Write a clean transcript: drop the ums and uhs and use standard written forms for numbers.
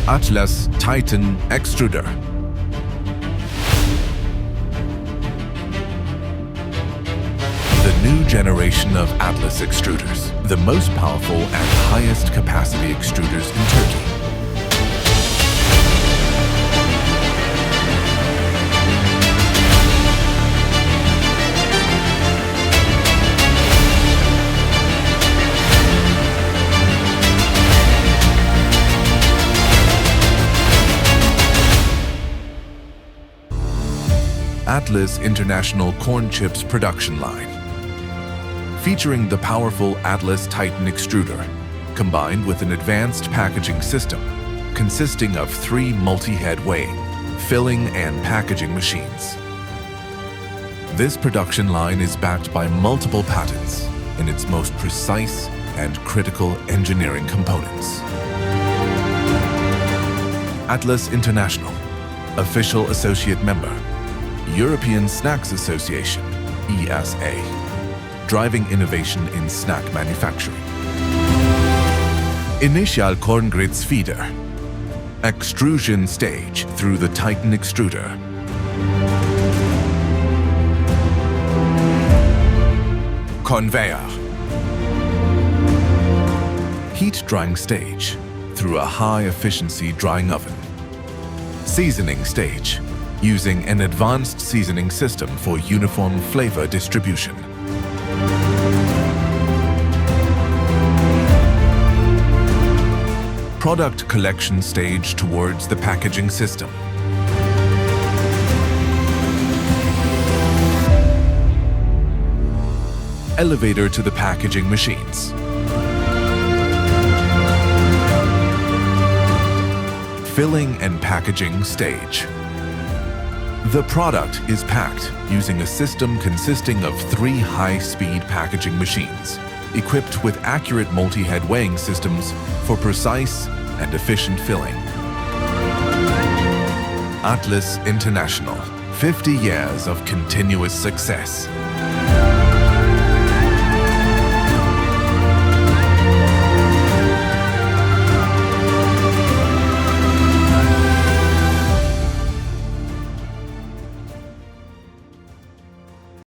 Atlas TITAN Extruder. The new generation of Atlas Extruders, the most powerful and highest capacity extruders in Turkey. Atlas International Corn Chips production line. Featuring the powerful Atlas TITAN Extruder, combined with an advanced packaging system consisting of 3 multi-head weighing, filling, and packaging machines. This production line is backed by multiple patents in its most precise and critical engineering components. Atlas International, official associate member, European Snacks Association, ESA, driving innovation in snack manufacturing. Initial corn grits feeder, extrusion stage through the TITAN Extruder. Conveyor, heat drying stage through a high-efficiency drying oven. Seasoning stage, using an advanced seasoning system for uniform flavor distribution. Product collection stage towards the packaging system. Elevator to the packaging machines. Filling and packaging stage. The product is packed using a system consisting of 3 high-speed packaging machines, equipped with accurate multi-head weighing systems for precise and efficient filling. Atlas International, 50 years of continuous success.